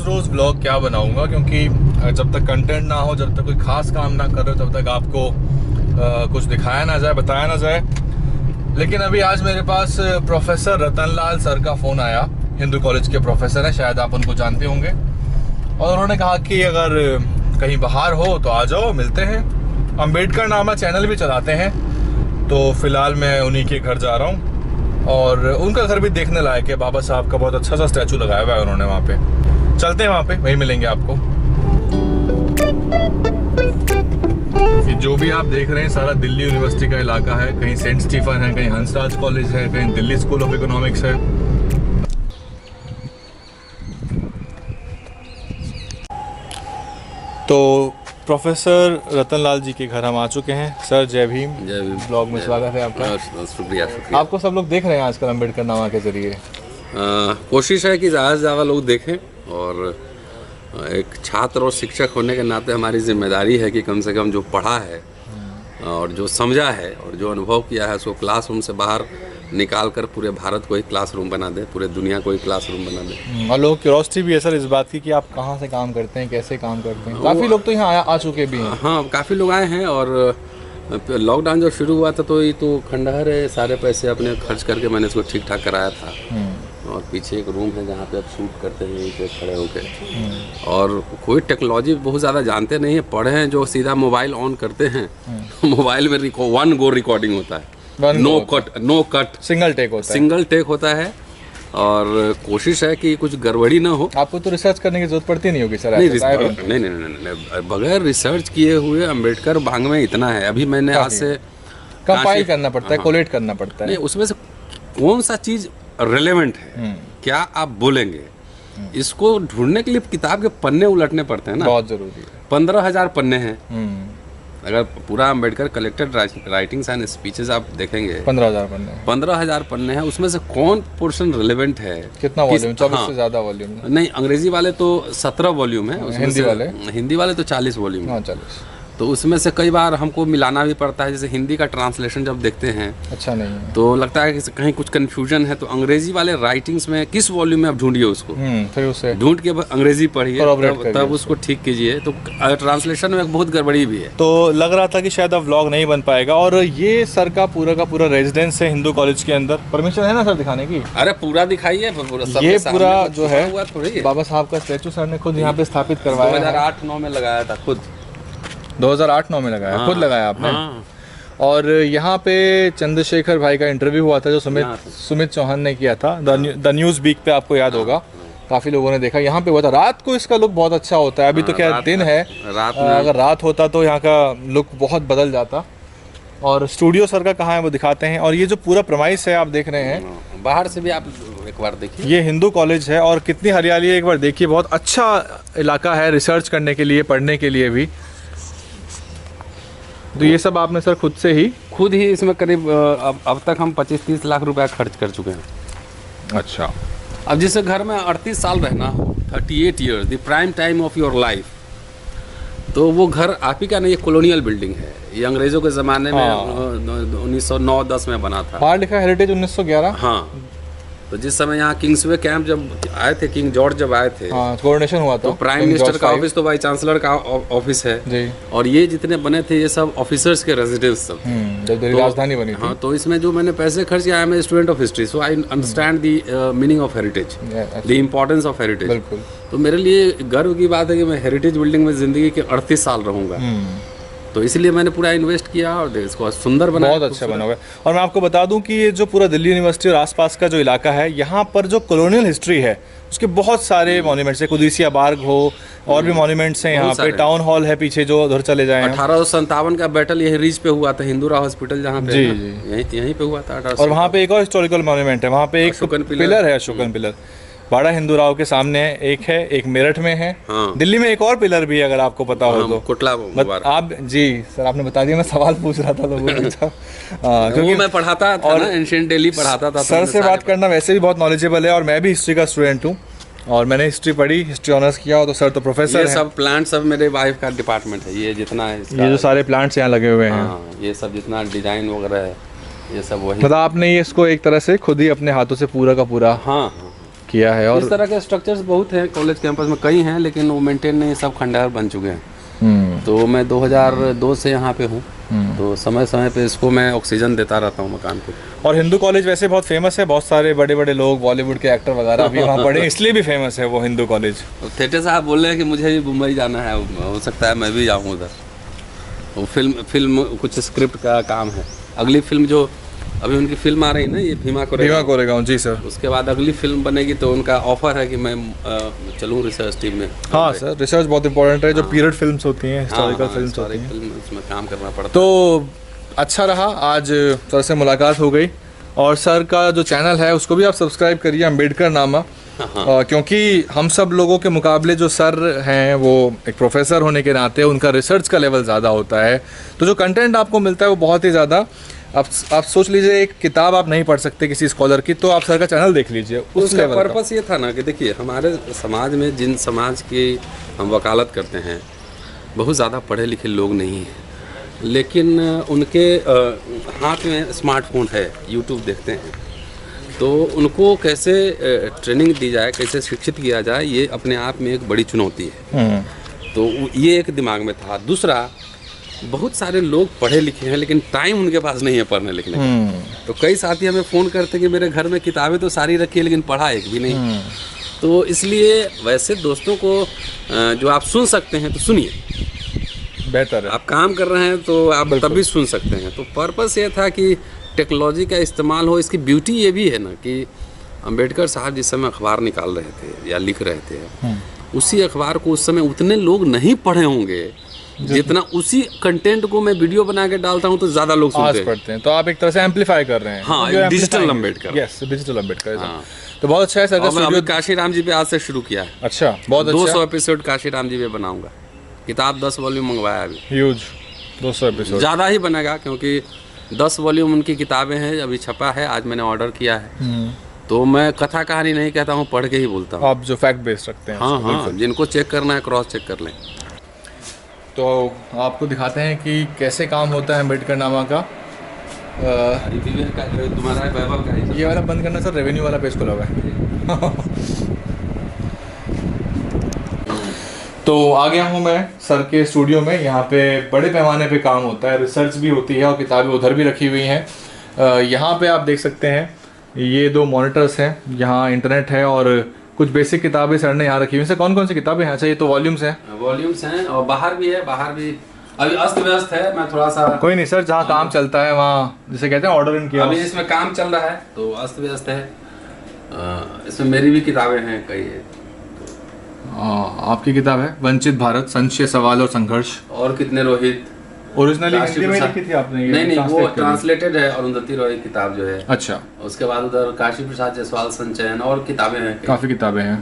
रोज़ blog क्या बनाऊंगा, क्योंकि जब तक कंटेंट ना हो, जब तक कोई खास काम ना कर रहे हो, तब तक आपको कुछ दिखाया ना जाए, बताया ना जाए। लेकिन अभी आज मेरे पास प्रोफेसर रतनलाल सर का फ़ोन आया। हिंदू कॉलेज के प्रोफेसर हैं, शायद आप उनको जानते होंगे। और उन्होंने कहा कि अगर कहीं बाहर हो तो आ जाओ, मिलते हैं। अम्बेडकर नामा चैनल भी चलाते हैं, तो फिलहाल मैं उन्हीं के घर जा रहा हूँ। और उनका घर भी देखने लायक है। बाबा साहब का बहुत अच्छा सा स्टैचू लगाया हुआ है उन्होंने वहाँ पे। चलते हैं वहाँ पे, वहीं मिलेंगे आपको। ये जो भी आप देख रहे हैं सारा दिल्ली यूनिवर्सिटी का इलाका है। कहीं सेंट स्टीफन है, कहीं हंसराज कॉलेज है, कहीं दिल्ली स्कूल ऑफ इकोनॉमिक्स है। तो प्रोफेसर रतनलाल जी के घर हम आ चुके हैं। सर जय भीम। जय भीम। ब्लॉग में स्वागत है आपका। शुक्रिया। आपको सब लोग देख रहे हैं आजकल अम्बेडकर नामा के जरिए। कोशिश है कि ज़्यादा से ज़्यादा लोग देखें, और एक छात्र और शिक्षक होने के नाते हमारी जिम्मेदारी है कि कम से कम जो पढ़ा है और जो समझा है और जो अनुभव किया है उसको क्लासरूम से बाहर निकाल कर पूरे भारत को एक क्लासरूम बना दे, पूरे दुनिया को एक क्लासरूम बना दे। और लोगों की क्यूरियोसिटी भी है सर इस बात की कि आप कहाँ से काम करते हैं, कैसे काम करते हैं। काफ़ी लोग तो यहाँ आ चुके भी हैं। हाँ, काफ़ी लोग आए हैं। और लॉकडाउन जब शुरू हुआ था तो ये तो खंडहर है, सारे पैसे अपने खर्च करके मैंने इसको ठीक ठाक कराया था। और पीछे एक रूम है जहाँ पे आप शूट करते हैं, यहीं पे खड़े होकर। और कोई टेक्नोलॉजी बहुत ज़्यादा जानते नहीं है, पढ़े हैं जो सीधा मोबाइल ऑन करते हैं। मोबाइल में 1 गो रिकॉर्डिंग होता है, नो कट सिंगल टेक होता है। और कोशिश है कि कुछ गड़बड़ी ना हो। आपको तो रिसर्च करने की जरूरत पड़ती नहीं होगी सर। नहीं, बगैर रिसर्च किए हुए अम्बेडकर भांग में इतना है। अभी मैंने आज से कंपाइल करना पड़ता है, कोलेट करना पड़ता है। नहीं, उसमें से कौन सा चीज़ रेलेवेंट है, क्या आप बोलेंगे, इसको ढूंढने के लिए किताब के पन्ने उलटने पड़ते हैं ना। बहुत जरूरी है। 15,000 पन्ने हैं। अगर पूरा Ambedkar collected writings and speeches आप देखेंगे, 15,000 पन्ने हैं। उसमें से कौन पोर्शन रिलेवेंट है, कितना वॉल्यूम, 24 से ज़्यादा वॉल्यूम नहीं। अंग्रेजी वाले तो 17 वॉल्यूम है, हिंदी वाले तो 40 वॉल्यूम है। 40। तो उसमें से कई बार हमको मिलाना भी पड़ता है। जैसे हिंदी का ट्रांसलेशन जब देखते हैं अच्छा नहीं है, तो लगता है कि कहीं कुछ कंफ्यूजन है। तो अंग्रेजी वाले राइटिंग्स में किस वॉल्यूम में आप ढूंढिए उसको, फिर उसे ढूंढ के अंग्रेजी पढ़िए, तब उसको ठीक कीजिए। तो ट्रांसलेशन में बहुत गड़बड़ी भी है। तो लग रहा था कि शायद अब व्लॉग नहीं बन पाएगा। और ये सर का पूरा रेजिडेंस है हिंदू कॉलेज के अंदर। परमिशन है ना सर दिखाने की? अरे पूरा दिखाइए। ये पूरा जो है बाबा साहब का स्टैचू सर ने खुद यहाँ पे स्थापित करवाया। 2008-9 में लगाया था खुद। 2008-9 में लगाया, खुद लगाया आपने। और यहाँ पे चंद्रशेखर भाई का इंटरव्यू हुआ था जो सुमित चौहान ने किया था द न्यूज़ वीक पे, आपको याद होगा। काफ़ी लोगों ने देखा, यहाँ पे हुआ था। रात को इसका लुक बहुत अच्छा होता है। अभी तो क्या दिन है, अगर रात होता तो यहाँ का लुक बहुत बदल जाता। और स्टूडियो सर का कहाँ है वो दिखाते हैं। और ये जो पूरा प्रमाइस है आप देख रहे हैं, बाहर से भी आप एक बार देखिए। ये हिंदू कॉलेज है और कितनी हरियाली है एक बार देखिए। बहुत अच्छा इलाका है रिसर्च करने के लिए, पढ़ने के लिए भी। तो ये सब आपने सर खुद ही इसमें करीब अब तक हम 25-30 लाख रुपया खर्च कर चुके हैं। अच्छा। अब जिस घर में 38 साल रहना हो, 38 years, the prime time of your life, तो वो घर आप ही का नहीं, ये कॉलोनियल बिल्डिंग है। ये अंग्रेजों के ज़माने में 1909-10 में बना था। बाहर लिखा हेरिटेज 1911। हाँ, तो जिस समय यहाँ किंग्सवे कैंप जब आए थे, किंग जॉर्ज जब आए थे, कोरोनेशन हुआ था, तो प्राइम मिनिस्टर का ऑफिस तो वाइस चांसलर का ऑफिस है जी। और ये जितने बने थे ये सब ऑफिसर्स के रेजिडेंस सब, जब राजधानी बनी थी। हाँ, तो इसमें जो मैंने पैसे खर्च किया, I am a student of history, so I understand the meaning of heritage, the importance of heritage. बिल्कुल। तो मेरे लिए गर्व की बात है कि मैं हेरिटेज बिल्डिंग में जिंदगी के 38 साल रहूँगा। तो इसलिए मैंने पूरा इन्वेस्ट किया और इसको सुंदर बनाया, बहुत अच्छा बना हुआ है। और मैं आपको बता दूं कि ये जो पूरा दिल्ली यूनिवर्सिटी और आसपास का जो इलाका है, यहाँ पर जो कॉलोनियल हिस्ट्री है उसके बहुत सारे मॉन्यूमेंट्स है। कुदीसिया बार्ग हो और भी मॉन्यूमेंट्स हैं यहाँ पे। टाउन हॉल है पीछे जो उधर चले जाए। 1857 का बैटल यही रीच पे हुआ था, हिंदूरा हॉस्पिटल जहाँ पे, यहीं पे हुआ था। और वहाँ पे एक और हिस्टोरिकल मॉन्यूमेंट है, वहाँ पे एक पिलर है, अशोकन पिलर। बाड़ा हिंदू राव के सामने एक है, एक मेरठ में है। दिल्ली में एक और पिलर भी है अगर आपको पता हो तो, कोटला आप जी सर आपने बता दिया। मैं सवाल पूछ रहा था लोगों से क्योंकि मैं पढ़ाता था ना, एंशिएंट दिल्ली पढ़ाता था। सर से बात करना वैसे भी बहुत नॉलेजेबल है और मैं भी हिस्ट्री का स्टूडेंट हूँ और मैंने हिस्ट्री पढ़ी, हिस्ट्री ऑनर्स किया। तो सर तो प्रोफेसर हैं। ये सब प्लांट सब मेरे वाइफ का डिपार्टमेंट है। ये जितना है, ये जो सारे प्लांट्स यहाँ लगे हुए हैं, ये सब जितना डिजाइन वगैरह है, ये सब वही। मतलब आपने ये इसको एक तरह से खुद ही अपने हाथों से पूरा का पूरा किया है। और इस तरह के स्ट्रक्चर्स बहुत हैं कॉलेज कैंपस में, कई हैं, लेकिन वो मेंटेन नहीं, सब खंडहर बन चुके हैं। तो मैं 2002 से यहाँ पे हूँ, तो समय समय पे इसको मैं ऑक्सीजन देता रहता हूँ मकान को। और हिंदू कॉलेज वैसे बहुत फेमस है, बहुत सारे बड़े बड़े लोग, बॉलीवुड के एक्टर वगैरह भी वहाँ पढ़े, इसलिए भी फेमस है वो हिंदू कॉलेज। थिएटर साहब बोल रहे हैं कि मुझे भी मुंबई जाना है, हो सकता है मैं भी जाऊँ उधर। वो फिल्म कुछ स्क्रिप्ट का काम है। अगली फिल्म जो अभी उनकी फिल्म आ रही है ना, ये भीमा कोरेगांव, जी सर, उसके बाद अगली फिल्म बनेगी, तो उनका ऑफर है कि मैं चलूँ रिसर्च टीम में। हाँ सर, रिसर्च बहुत इंपॉर्टेंट है। जो पीरियड फिल्म्स होती हैं, हिस्टोरिकल फिल्म्स होती हैं, उसमें काम करना पड़ता है। तो अच्छा रहा, आज सर से मुलाकात हो गई। और सर का जो चैनल है उसको भी आप सब्सक्राइब करिए, अम्बेडकर नामा। क्योंकि हम सब लोगों के मुकाबले जो सर हैं वो एक प्रोफेसर होने के नाते उनका रिसर्च का लेवल ज़्यादा होता है, तो जो कंटेंट आपको मिलता है वो बहुत ही ज़्यादा। आप सोच लीजिए, एक किताब आप नहीं पढ़ सकते किसी स्कॉलर की, तो आप सर का चैनल देख लीजिए। उस लेवल का पर्पस ये था ना कि देखिए, हमारे समाज में जिन समाज की हम वकालत करते हैं, बहुत ज़्यादा पढ़े लिखे लोग नहीं हैं, लेकिन उनके हाथ में स्मार्टफोन है, यूट्यूब देखते हैं, तो उनको कैसे ट्रेनिंग दी जाए, कैसे शिक्षित किया जाए, ये अपने आप में एक बड़ी चुनौती है। तो ये एक दिमाग में था। दूसरा, बहुत सारे लोग पढ़े लिखे हैं लेकिन टाइम उनके पास नहीं है पढ़ने लिखने का। तो कई साथी हमें फ़ोन करते कि मेरे घर में किताबें तो सारी रखी है लेकिन पढ़ा एक भी नहीं। तो इसलिए वैसे दोस्तों को जो आप सुन सकते हैं तो सुनिए, बेहतर है। आप काम कर रहे हैं तो आप तभी सुन सकते हैं। तो पर्पस ये था कि टेक्नोलॉजी का इस्तेमाल हो। इसकी ब्यूटी ये भी है ना कि अम्बेडकर साहब जिस समय अखबार निकाल रहे थे या लिख रहे थे, उसी अखबार को उस समय उतने लोग नहीं पढ़े होंगे जितना उसी कंटेंट को मैं वीडियो बना के डालता हूँ तो ज़्यादा लोग पढ़ते हैं। तो आप एक तरह से एम्पलीफाई कर रहे हैं। हाँ, digital Ambedkar. Yes, digital Ambedkar. तो बहुत अच्छा है सर का स्टूडियो। काशी राम जी पे आज से शुरू किया है। अच्छा, बहुत अच्छा। 200 एपिसोड काशी राम जी पे बनाऊंगा। किताब 10 वॉल्यूम मंगवाया अभी। Huge, 200 episode. ज़्यादा ही बनेगा क्योंकि 10 वॉल्यूम उनकी किताबें हैं, अभी छपा है, आज मैंने ऑर्डर किया है। तो मैं कथा कहानी नहीं कहता हूँ, पढ़ के ही बोलता हूँ। आप जो फैक्ट बेस्ड रखते हैं। हाँ हाँ, जिनको चेक करना है क्रॉस चेक कर लें। तो आपको दिखाते हैं कि कैसे काम होता है अम्बेडकर नामा का। तुम्हारा वैभव का ये वाला बंद करना सर, रेवेन्यू वाला पेज खुला हुआ है। तो आ गया हूँ मैं सर के स्टूडियो में। यहाँ पे बड़े पैमाने पे काम होता है, रिसर्च भी होती है और किताबें उधर भी रखी हुई हैं। यहाँ पे आप देख सकते हैं, ये 2 मॉनिटर्स हैं, यहाँ इंटरनेट है और कुछ बेसिक किताबें सर ने यहाँ रखी हुई हैं। कौन कौन सी किताबें हैं? अच्छा, ये तो वॉल्यूम्स हैं और बाहर भी है। बाहर भी अभी अस्त व्यस्त है, मैं थोड़ा सा। कोई नहीं सर, जहाँ काम चलता है वहाँ, जिसे कहते हैं ऑर्डर इन किया। अभी इसमें काम चल रहा है तो अस्त व्यस्त है। इसमें मेरी भी किताबें हैं कई है। आपकी किताब है वंचित भारत, संशय, सवाल और संघर्ष। और कितने रोहित, ओरिजिनली हिंदी में लिखी थी आपने? नहीं, वो ट्रांसलेटेड है। अरुंधति रॉय की किताब जो है। अच्छा। उसके बाद उधर काशी प्रसाद जायसवाल संचयन और किताबें हैं, काफी किताबें हैं।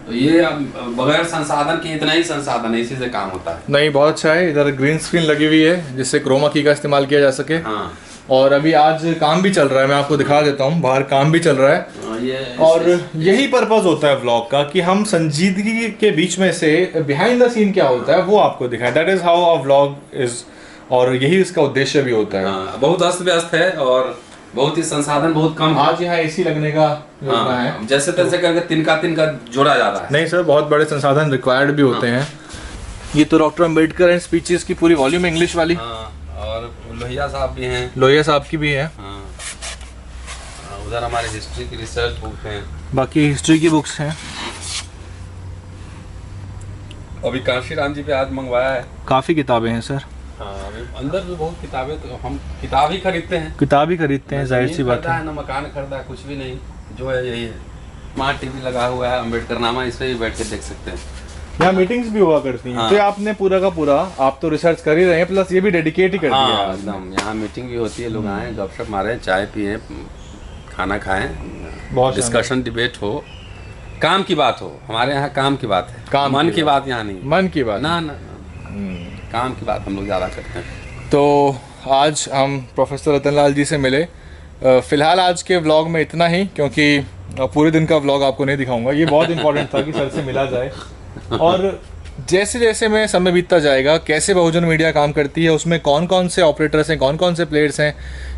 तो ये बगैर संसाधन के इतना ही संसाधन है, इसी से काम होता है। नहीं, बहुत अच्छा है। इधर ग्रीन स्क्रीन लगी हुई है जिससे क्रोमा की का इस्तेमाल किया जा सके। हाँ। और अभी आज काम भी चल रहा है, मैं आपको दिखा देता हूँ, बाहर काम भी चल रहा है। और यही पर्पस होता है व्लॉग का कि हम संजीदगी के बीच में से बिहाइंड द सीन क्या होता है वो आपको दिखाएं। That is how a vlog is, और यही इसका उद्देश्य भी होता है। बहुत अस्त व्यस्त है और बहुत ही संसाधन बहुत कम। आज यहाँ एसी लगने का योजना है, जैसे तैसे करके तिनका जोड़ा जा रहा है। नहीं सर, बहुत बड़े संसाधन रिक्वायर्ड भी होते हैं। ये तो डॉक्टर अम्बेडकर एंड स्पीचेस की पूरी वॉल्यूम इंग्लिश वाली। और लोहिया साहब भी हैं। लोहिया साहब की भी है। उधर हमारे हिस्ट्री की रिसर्च बुक हैं, बाकी हिस्ट्री की बुक्स हैं। अभी काशी राम जी पे आज मंगवाया है। काफी किताबें हैं सर। अभी अंदर भी बहुत किताबें, तो हम किताब ही खरीदते हैं। जाहिर सी बात है। ना मकान खरीदा है, कुछ भी नहीं, जो है यही है। स्मार्ट टीवी लगा हुआ है, अम्बेडकर नामा, इस पे भी बैठ के देख सकते हैं। यहाँ मीटिंग्स भी हुआ करती हैं। तो आपने पूरा का पूरा, आप तो रिसर्च कर ही रहे हैं, प्लस ये भी डेडिकेट ही कर दिया है एकदम। यहाँ मीटिंग भी होती है, लोग आए, गपशप मारे, चाय पिए, खाना खाएं, डिस्कशन डिबेट हो, काम की बात हो। हमारे यहाँ काम की बात है, मन की बात यहाँ नहीं। मन की बात ना, काम की बात हम लोग ज़्यादा करते हैं। तो आज हम प्रोफेसर रतन लाल जी से मिले। फिलहाल आज के व्लॉग में इतना ही, क्योंकि पूरे दिन का व्लॉग आपको नहीं दिखाऊंगा। ये बहुत इंपॉर्टेंट था कि सर से मिला जाए। और जैसे जैसे में समय बीतता जाएगा, कैसे बहुजन मीडिया काम करती है, उसमें कौन कौन से ऑपरेटर्स हैं, कौन कौन से प्लेयर्स हैं,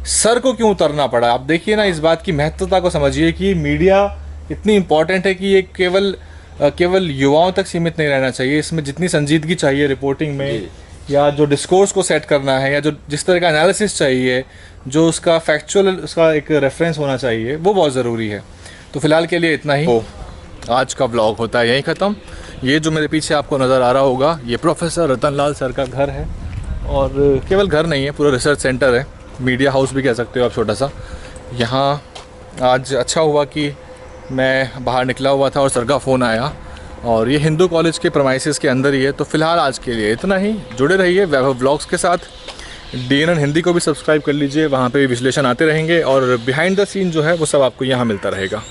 सर को क्यों उतरना पड़ा, आप देखिए ना, इस बात की महत्वता को समझिए कि मीडिया इतनी इम्पॉर्टेंट है कि ये केवल युवाओं तक सीमित नहीं रहना चाहिए। इसमें जितनी संजीदगी चाहिए रिपोर्टिंग में, या जो डिस्कोर्स को सेट करना है, या जो जिस तरह का एनालिसिस चाहिए, जो उसका फैक्चुअल उसका एक रेफरेंस होना चाहिए, वो बहुत ज़रूरी है। तो फिलहाल के लिए इतना ही। आज का व्लॉग होता है यहीं ख़त्म। ये जो मेरे पीछे आपको नज़र आ रहा होगा, ये प्रोफेसर रतन लाल सर का घर है, और केवल घर नहीं है, पूरा रिसर्च सेंटर है, मीडिया हाउस भी कह सकते हो आप, छोटा सा। यहाँ आज अच्छा हुआ कि मैं बाहर निकला हुआ था और सर का फ़ोन आया, और ये हिंदू कॉलेज के प्रमाइसेस के अंदर ही है। तो फिलहाल आज के लिए इतना ही। जुड़े रहिए वैभव व्लॉग्स के साथ। DNN हिंदी को भी सब्सक्राइब कर लीजिए, वहाँ पे भी विश्लेषण आते रहेंगे, और बिहाइंड द सीन जो है वो सब आपको यहाँ मिलता रहेगा।